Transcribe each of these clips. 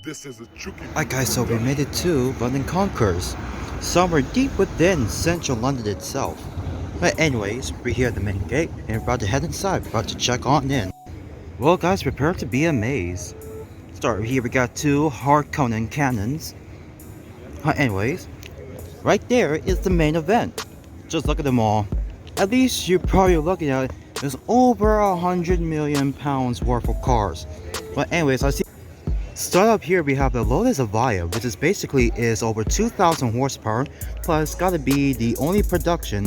Hi guys, so we made it to London Concours, somewhere deep within central London itself. But anyways, we're here at the main gate and we're about to head inside, about to check on in. Well guys, prepare to be amazed. Start here, we got two Harkonnen cannons. Anyways, right there is the main event. Just look at them all. At least you're probably looking at there's over £100 million worth of cars. But anyways, I see. Start up here, we have the Lotus Avaya, which is basically over 2,000 horsepower, plus gotta be the only production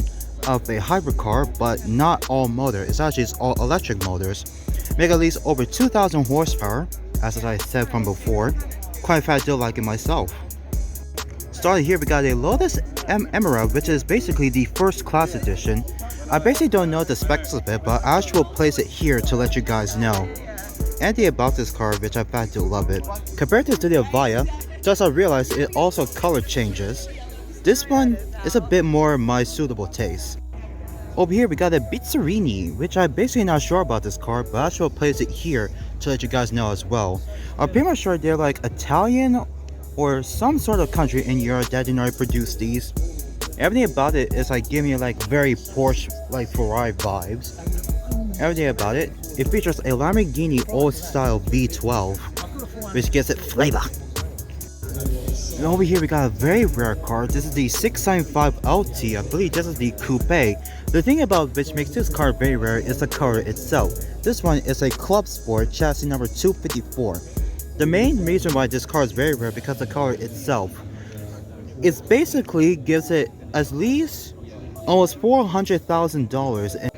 of a hypercar, but not all motor. It's all electric motors. Make at least over 2,000 horsepower, as I said from before. Quite a fat deal like it myself. Started here, we got a Lotus Emerald, which is basically the first class edition. I basically don't know the specs of it, but I will place it here to let you guys know anything about this car, which I fact do love it. Compared to the Avaya, just I realized it also color changes. This one is a bit more my suitable taste. Over here we got a Bizzarini, which I'm basically not sure about this car, but I shall place it here to let you guys know as well. I'm pretty much sure they're like Italian or some sort of country in Europe that didn't already produce these. Everything about it is like giving me like very Porsche like Ferrari vibes. Everything about it. It features a Lamborghini old-style V12, which gives it flavor. And over here we got a very rare car. This is the 695 LT. I believe this is the Coupe. The thing about which makes this car very rare is the color itself. This one is a Club Sport chassis number 254. The main reason why this car is very rare because the color itself. It basically gives it at least almost $400,000.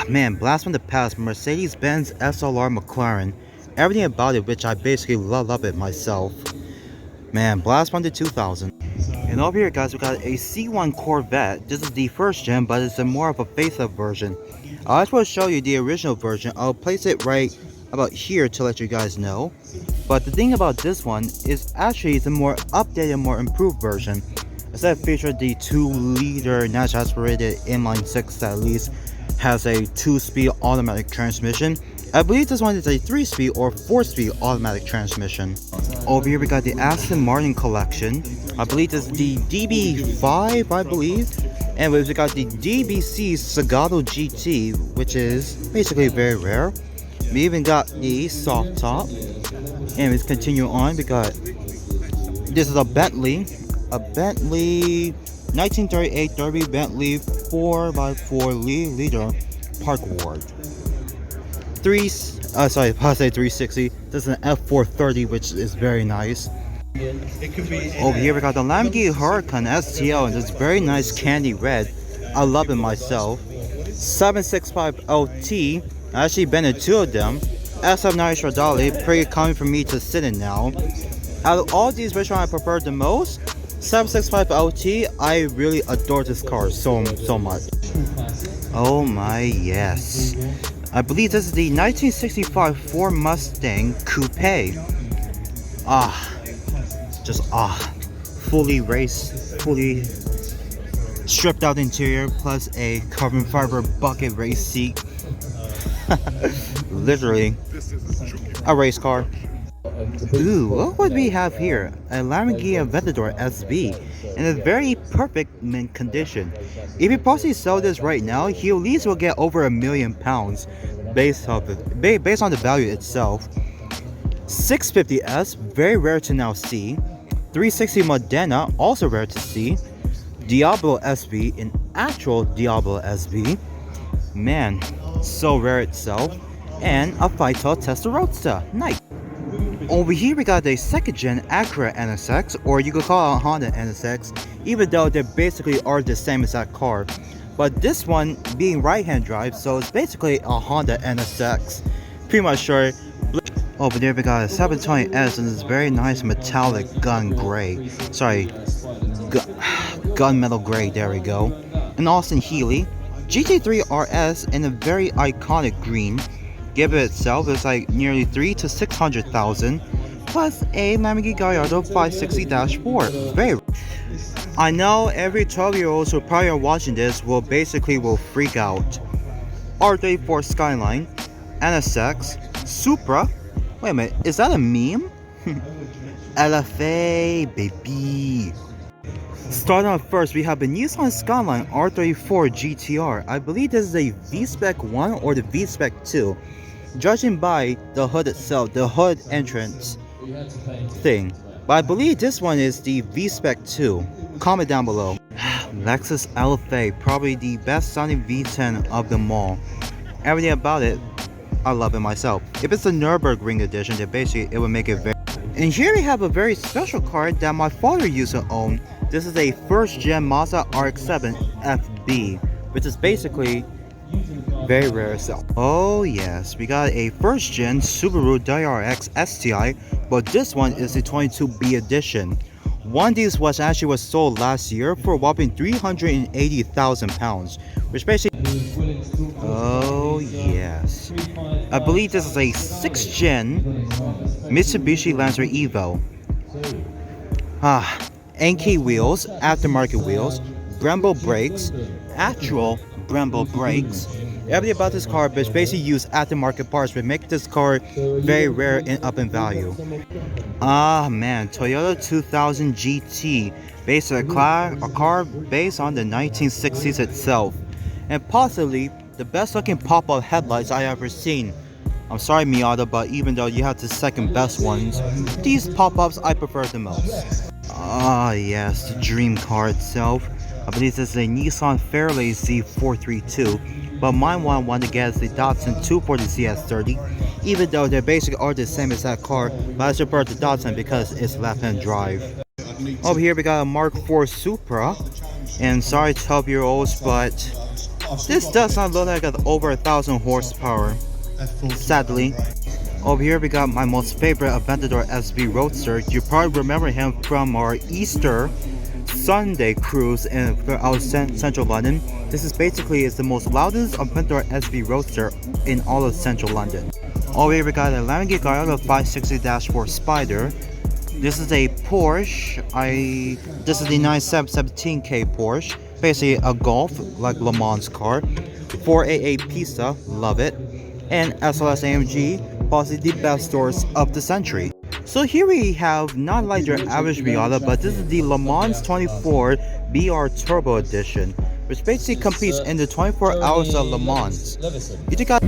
Man, blast from the past, Mercedes-Benz Slr Mclaren. Everything about it, which I basically love it myself. Man, blast from the 2000. And over here guys, we got a C1 Corvette. This is the first gen, but it's more of a facelift version. I'll just show you the original version. I'll place it right about here to let you guys know. But the thing about this one is actually it's a more updated, more improved version. Instead of featuring the 2-liter naturally aspirated inline 6 that at least has a 2-speed automatic transmission. I believe this one is a 3-speed or 4-speed automatic transmission. Over here we got the Aston Martin collection. I believe this is the DB5, I believe. And we got the DBC Zagato GT, which is basically very rare. We even got the soft top. And let's continue on. We got, this is a Bentley 1938 Derby Bentley 4x4 liter Park Ward. I say 360. This is an F430, which is very nice. Over here we got the Lamborghini Huracan STL, and this very nice candy red. I love it myself. 765 LT. I actually been in two of them. SF9 Stradale, pretty common for me to sit in now. Out of all these, which one I prefer the most? 765 LT. I really adore this car so much. Oh my yes. I believe this is the 1965 Ford Mustang Coupe. Fully raced, fully stripped out interior, plus a carbon fiber bucket race seat. Literally a race car. Ooh, what would we have here? A Lamborghini Aventador Sv in a very perfect mint condition. If you possibly sell this right now, he at least will get over £1 million based on the value itself. 650S, very rare to now see. 360 Modena, also rare to see. Diablo SV, an actual Diablo SV. Man, so rare itself. And a Vital Tesla Roadster. Nice. Over here we got a second gen Acura NSX, or you could call it a Honda NSX, even though they basically are the same exact car. But this one being right hand drive, so it's basically a Honda NSX. Pretty much sure. Over there we got a 720S and this very nice metallic gunmetal gray, there we go. An Austin Healey. GT3 RS in a very iconic green. Give it itself is like nearly 300,000 to 600,000, plus a Lamborghini Gallardo 560-4. Very. I know every 12-year-olds who probably are watching this will freak out. R34 Skyline, NSX, Supra. Wait a minute, is that a meme? LFA, baby. Starting off first, we have the Nissan Skyline R34 Gtr. I believe this is a V-Spec 1 or the V-Spec 2. Judging by the hood itself, the hood entrance thing. But I believe this one is the V-Spec 2. Comment down below. Lexus LFA, probably the best sounding V10 of them all. Everything about it, I love it myself. If it's a Nürburgring edition, then basically it would make it very... And here we have a very special car that my father used to own. This is a first gen Mazda RX-7 FB, which is basically very rare itself. Oh yes, we got a first gen Subaru WRX STI, but this one is the 22B edition. One of these was sold last year for a whopping £380,000, which basically... Oh yes. I believe this is a 6th gen Mitsubishi Lancer Evo. NK wheels, aftermarket wheels, Brembo brakes, actual Brembo brakes. Everything about this car is basically use aftermarket parts, which make this car very rare and up in value. Man, Toyota 2000 GT, based on a car based on the 1960s itself, and possibly the best looking pop-up headlights I ever seen. I'm sorry Miata, but even though you have the second best ones, these pop-ups I prefer the most. Yes, the dream car itself. I believe this is a Nissan Fairlane Z432, but mine wanted to get is the Datsun 240 CS30, even though they basically are the same as that car, but I prefer the Datsun because it's left-hand drive. Over here we got a Mark IV Supra, and sorry 12-year-olds, but this does not look like over 1,000 horsepower, sadly. Over here we got my most favorite Aventador Sv Roadster. You probably remember him from our Easter Sunday cruise in central London. This is basically the most loudest Aventador Sv Roadster in all of central London. Over here we got a Lamborghini Aventador 560-4 Spider. This is a Porsche. This is the 917K Porsche. Basically a Golf, like Le Mans car. 488 Pista, love it. And SLS AMG, possibly the best doors of the century. So here we have not like your average Miata, but this is the Le Mans 24 BR Turbo Edition, which basically competes in the 24 hours of Le Mans. You just got...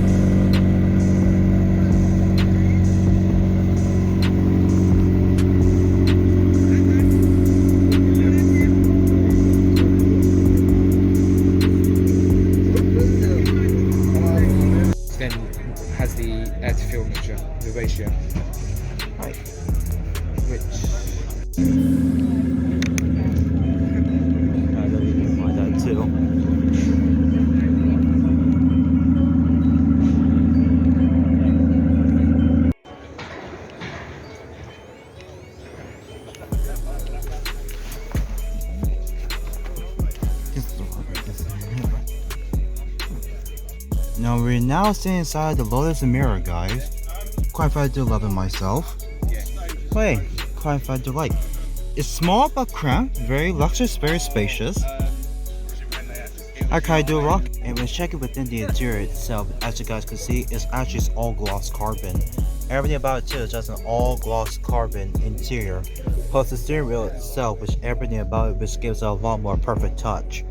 Has the air to fuel mixture, the ratio. Right. Which I don't even mind that too. Now we're now sitting inside the Lotus Mirror, guys. Quite fun to love it myself. Wait, quite fun to like. It's small but cramped, very luxurious, very spacious. I kind of do rock. And when checking within the interior itself, as you guys can see, it's actually all gloss carbon. Everything about it too is just an all gloss carbon interior. Plus the steering wheel itself, which everything about it which gives it a lot more perfect touch.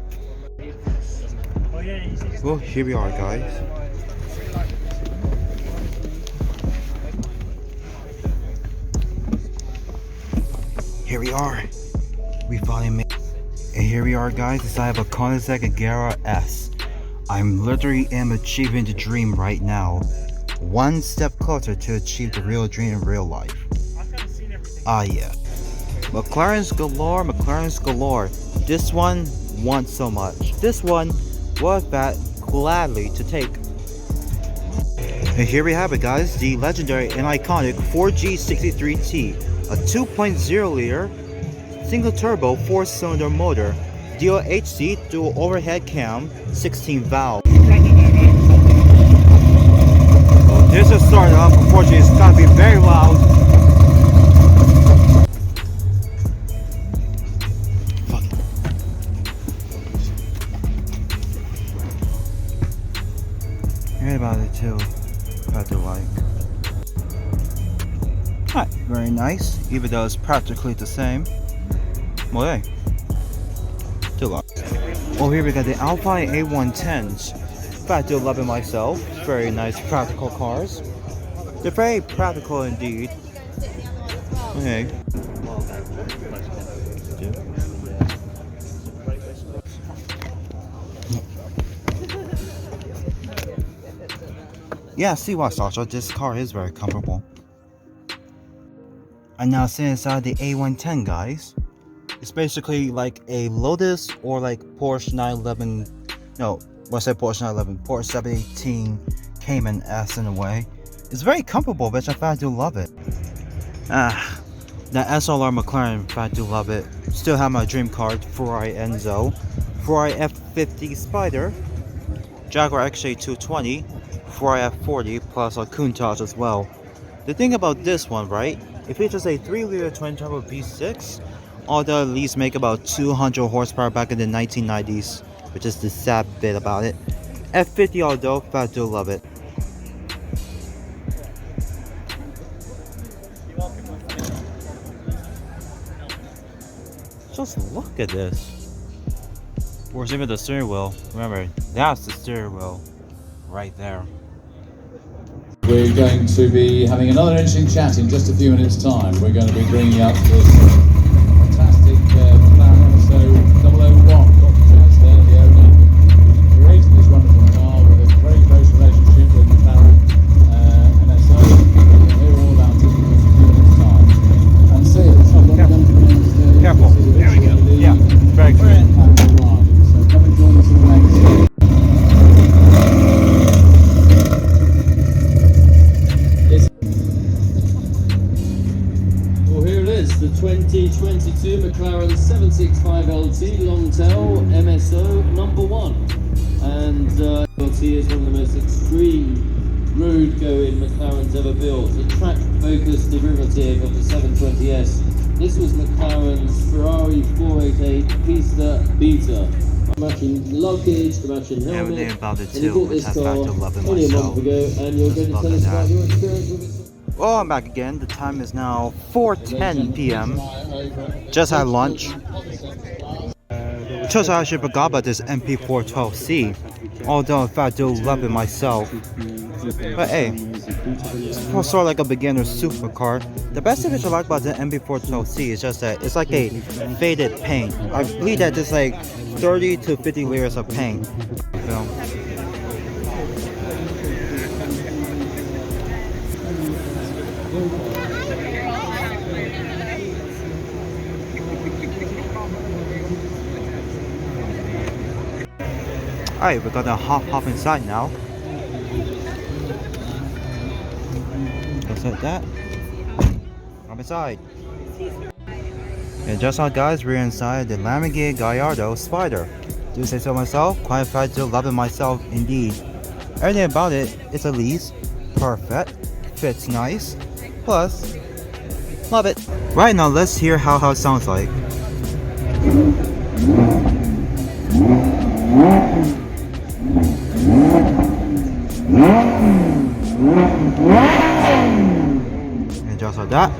Well, here we are, guys. Here we are. We finally made it. And here we are, guys, inside of a Koenigsegg Jaguar S. I'm literally achieving the dream right now. One step closer to achieve the real dream in real life. Yeah. McLaren's galore, McLaren's galore. This one wants so much. This one was that gladly to take. And here we have it, guys, the legendary and iconic 4G63T, a 2.0 liter single turbo 4-cylinder motor, DOHC dual overhead cam, 16 valve. Well, this is starting off. Unfortunately, it's gotta be very loud. About it too, about to like. Alright, very nice, even though it's practically the same. Well, hey, too long. Well, here we got the Alpine A110s. I do love it myself. Very nice, practical cars. They're very practical indeed. Okay. Yeah, see what, Sasha, this car is very comfortable. And now sitting inside the A110, guys. It's basically like a Lotus or like Porsche 911, no, what's that Porsche 911? Porsche 718 Cayman S in a way. It's very comfortable, which in fact I do love it. The Slr Mclaren, in fact I do love it. Still have my dream car, Ferrari Enzo, Ferrari F50 Spider, Jaguar Xk 220, Ferrari F40, plus a Countach as well. The thing about this one, right? It features a 3-liter twin-turbo V6, although at least make about 200 horsepower back in the 1990s, which is the sad bit about it. F50 although, I do love it. Just look at this. Where's even the steering wheel? Remember, that's the steering wheel right there. We're going to be having another interesting chat in just a few minutes' time. We're going to be bringing up this fantastic McLaren Aventador 001. Got the chance there, the owner created this wonderful car with a very close relationship with McLaren and so we'll hear all about it in just a few minutes' time. And see, Careful. There we go. Yeah, very good. So come and join us in the next. The 2022 McLaren 765LT Longtail MSO #1, and LT is one of the most extreme road-going McLarens ever built, a track-focused derivative of the 720S. This was McLaren's Ferrari 488 Pista Beta. Matching luggage, matching helmet. Everything about it And you too, bought which this I car fact to love it only a myself. month ago, and you're going to tell us about your experience with it. Well, I'm back again. The time is now 4:10 p.m. Just had lunch. Just I actually forgot about this MP412C. Although in fact I do love it myself. But hey, it's sort of like a beginner supercar. The best thing I like about the MP412C is just that it's like a faded paint. I believe that there's like 30 to 50 layers of paint. Alright, we're gonna hop inside now. Just like that. Hop inside. And just like guys, we're inside the Lamborghini Gallardo Spider. Do say so myself, quite fact to love it myself indeed. Everything about it is at least perfect, fits nice, plus love it. Right now let's hear how it sounds like. And just like that.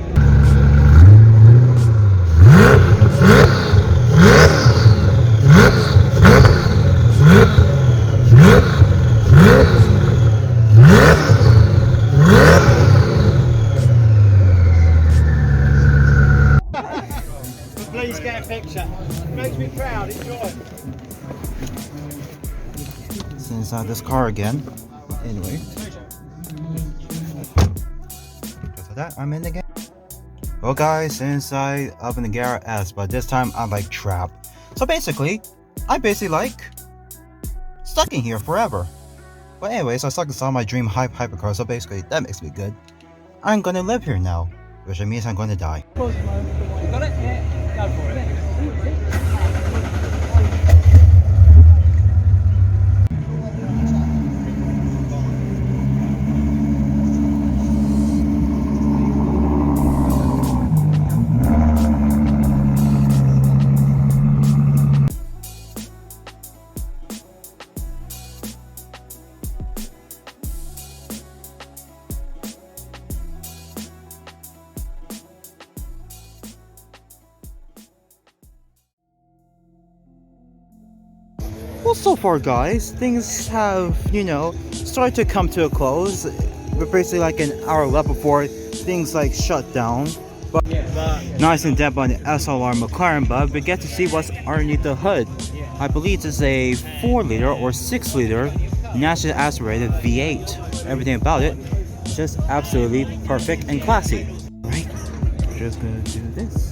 Please get a picture. It makes me proud. Enjoy. It's inside this car again. Anyway. Just like that, I'm in again. Well guys, inside up in the Jaguar S, but this time I'm like trapped. So basically, I'm like stuck in here forever. But anyways, I stuck inside my dream hypercar, so basically that makes me good. I'm gonna live here now, which means I'm gonna die. Got it? Yeah. Go for it. Well, so far, guys, things have, started to come to a close. We're basically like an hour left before things like shut down. But nice and depth on the Slr Mclaren, but we get to see what's underneath the hood. I believe it's a 4-liter or 6-liter naturally aspirated V8. Everything about it just absolutely perfect and classy. Right, we're just gonna do this.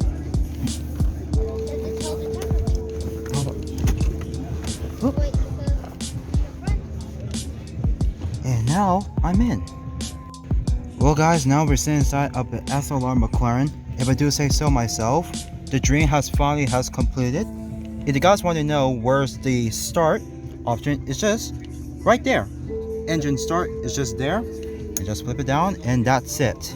And now I'm in. Well, guys, now we're sitting inside of the Slr Mclaren. If I do say so myself, the dream has completed. If you guys want to know where's the start option, it's just right there. Engine start is just there. You just flip it down and that's it.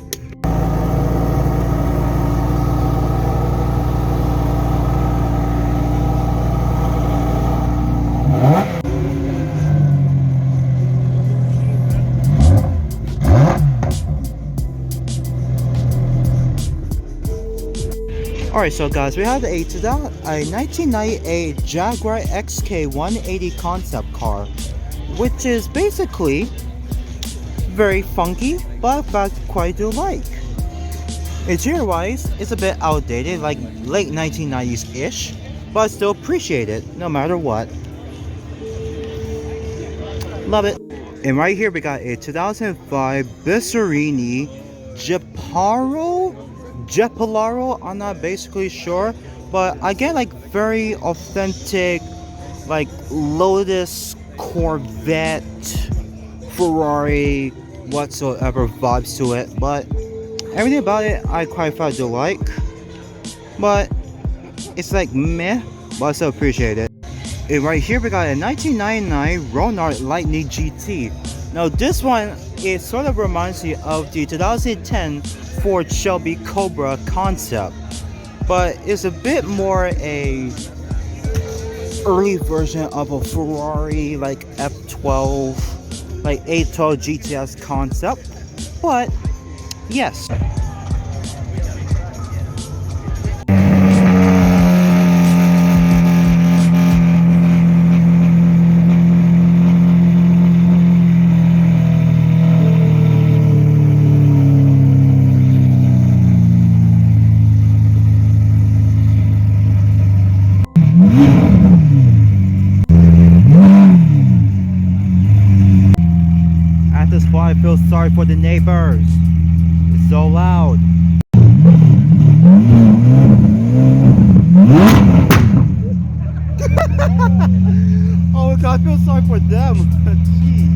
Alright, so guys, we have a 1998 Jaguar Xk 180 concept car, which is basically very funky, but I quite do like. Interior wise, it's a bit outdated, like late 1990s-ish, but I still appreciate it, no matter what. Love it. And right here we got a 2005 Bisserini Gepalaro, I'm not basically sure, but I get like very authentic like Lotus, Corvette, Ferrari, whatsoever vibes to it, but everything about it I quite do like, but it's like meh, but I still appreciate it. And right here we got a 1999 Ronald Lightning GT. Now this one, it sort of reminds me of the 2010 Ford Shelby Cobra concept, but it's a bit more a early version of a Ferrari like F12, like 812 GTS concept, but yes. I feel sorry for the neighbors. It's so loud. Oh my god, I feel sorry for them. Jeez.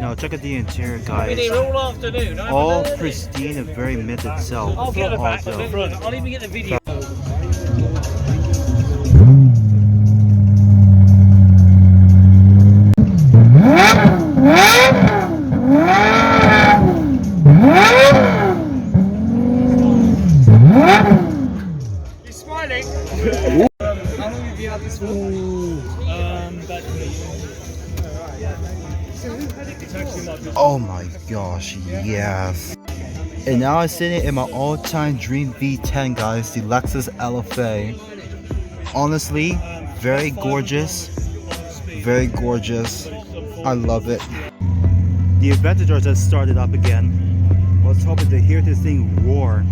No, check out the interior, guys. All pristine and very mint itself. I'll get the back of the front. I'll even get the video. You're smiling. How long have you had this for? Oh my gosh, yes. And now I'm sitting in my all-time dream V10, guys, the Lexus LFA. Honestly, very gorgeous. Very gorgeous. I love it. The Aventador just started up again. I was hoping to hear this thing roar.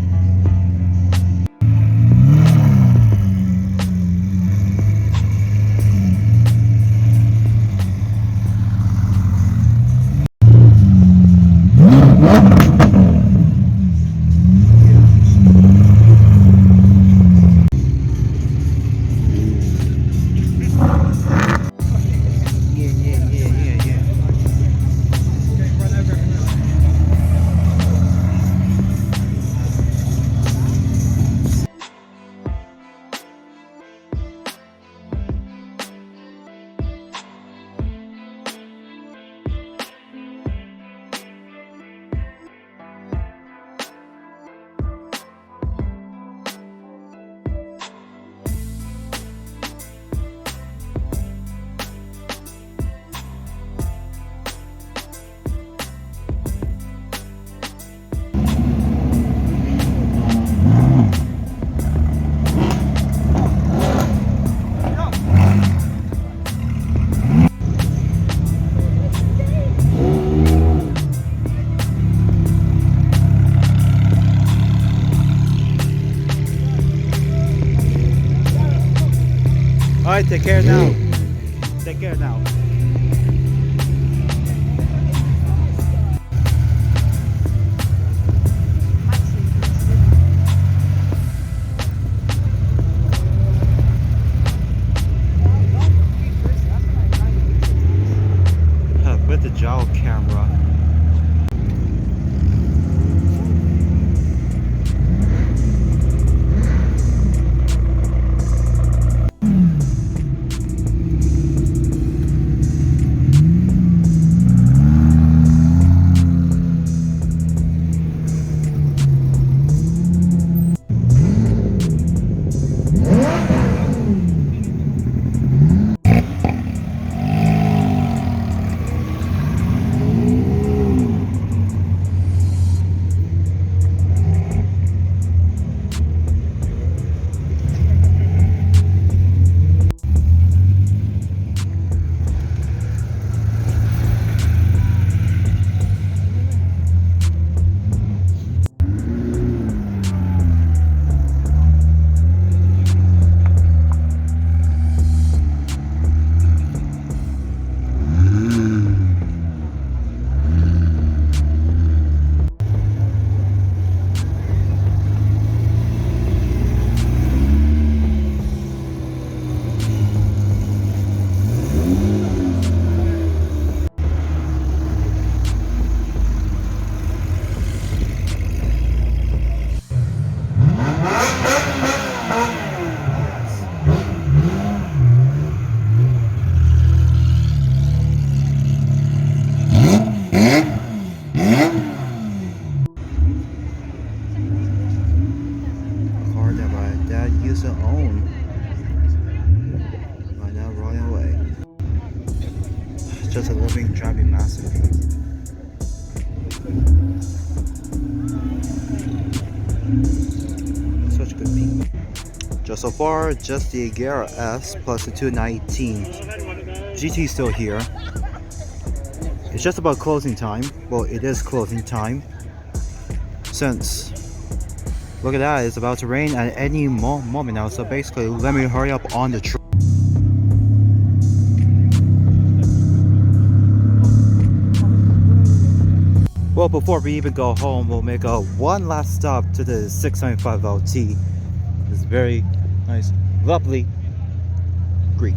Alright, take care now. Take care now. With the Jaguar camera. Used to own by now rolling away. It's just a living driving masterpiece. Such good people. Just so far, just the Jaguar S plus the 219 GT still here. It's just about closing time. Well, it is closing time since look at that, it's about to rain at any moment now, so basically let me hurry up on the train. Well, before we even go home, we'll make a one last stop to the 695 LT. This very nice, lovely green.